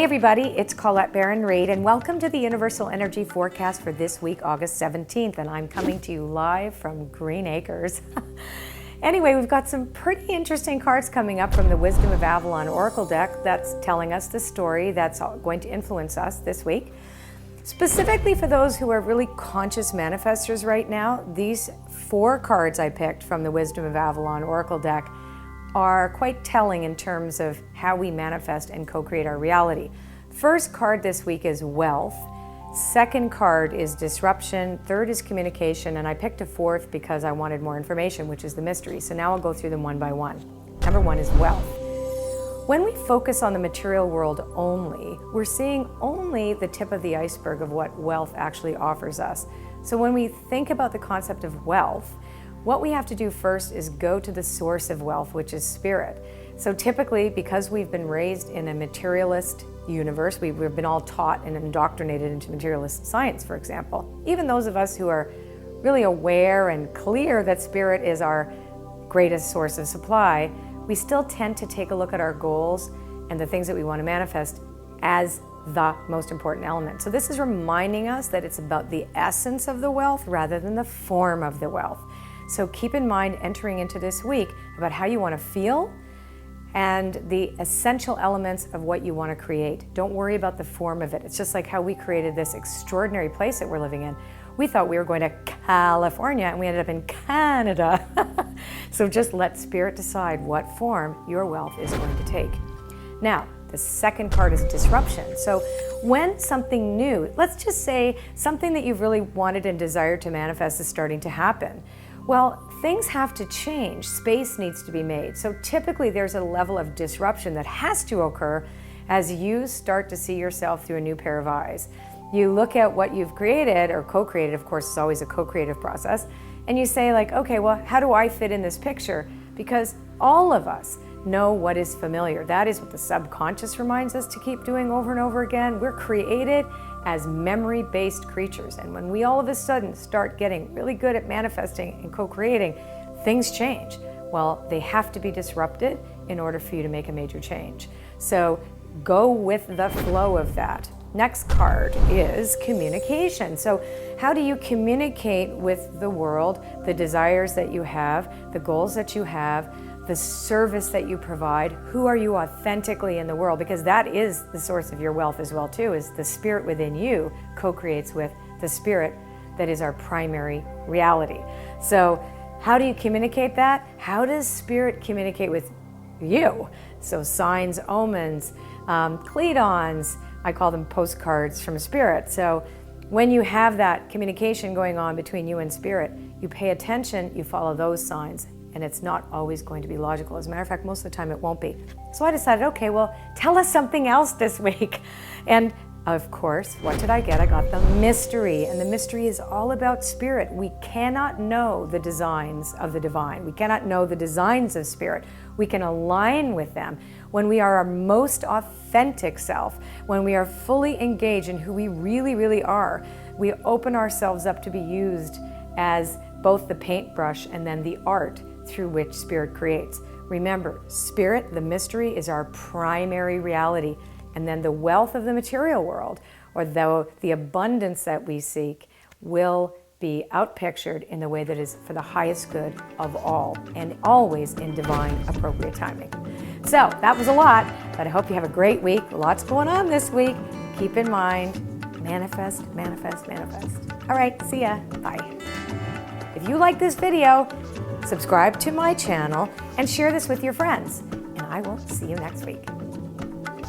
everybody, it's Colette Baron-Reid and welcome to the Universal Energy Forecast for this week, August 17th, and I'm coming to you live from Green Acres. Anyway, we've got some pretty interesting cards coming up from the Wisdom of Avalon Oracle deck that's telling us the story that's going to influence us this week. Specifically for those who are really conscious manifestors right now, these 4 cards I picked from the Wisdom of Avalon Oracle deck are quite telling in terms of how we manifest and co-create our reality. First card this week is wealth. Second card is disruption. Third is communication. And I picked a fourth because I wanted more information, which is the mystery. So now I'll go through them one by one. Number 1 is wealth. When we focus on the material world only, we're seeing only the tip of the iceberg of what wealth actually offers us. So when we think about the concept of wealth, what we have to do first is go to the source of wealth, which is spirit. So typically, because we've been raised in a materialist universe, we've been all taught and indoctrinated into materialist science, for example. Even those of us who are really aware and clear that spirit is our greatest source of supply, we still tend to take a look at our goals and the things that we want to manifest as the most important element. So this is reminding us that it's about the essence of the wealth rather than the form of the wealth. So keep in mind entering into this week about how you want to feel and the essential elements of what you want to create. Don't worry about the form of it. It's just like how we created this extraordinary place that we're living in. We thought we were going to California and we ended up in Canada. So just let spirit decide what form your wealth is going to take. Now, the second card is disruption. So when something new, let's just say something that you've really wanted and desired to manifest is starting to happen. Well, things have to change. Space needs to be made. So typically there's a level of disruption that has to occur as you start to see yourself through a new pair of eyes. You look at what you've created or co-created, of course, it's always a co-creative process, and you say like, okay, well, how do I fit in this picture? Because all of us know what is familiar. That is what the subconscious reminds us to keep doing over and over again. We're created as memory-based creatures. And when we all of a sudden start getting really good at manifesting and co-creating, things change. Well, they have to be disrupted in order for you to make a major change. So go with the flow of that. Next card is communication. So how do you communicate with the world, the desires that you have, the goals that you have, the service that you provide? Who are you authentically in the world? Because that is the source of your wealth as well too, is the spirit within you co-creates with the spirit that is our primary reality. So how do you communicate that? How does spirit communicate with you? So signs, omens, cledons, I call them postcards from spirit. So when you have that communication going on between you and spirit, you pay attention, you follow those signs, and it's not always going to be logical. As a matter of fact, most of the time it won't be. So I decided, okay, well, tell us something else this week. And of course, what did I get? I got the mystery, and the mystery is all about spirit. We cannot know the designs of the divine. We cannot know the designs of spirit. We can align with them when we are our most authentic self, when we are fully engaged in who we really, really are. We open ourselves up to be used as both the paintbrush and then the art through which spirit creates. Remember, spirit, the mystery, is our primary reality. And then the wealth of the material world, or the abundance that we seek, will be outpictured in the way that is for the highest good of all, and always in divine, appropriate timing. So that was a lot, but I hope you have a great week. Lots going on this week. Keep in mind, manifest, manifest, manifest. All right, see ya. Bye. If you like this video, subscribe to my channel and share this with your friends. And I will see you next week.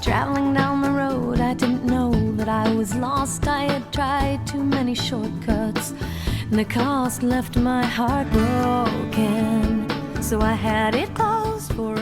Traveling down the road, I didn't know that I was lost. I had tried too many shortcuts, and the cost left my heart broken. So I had it closed for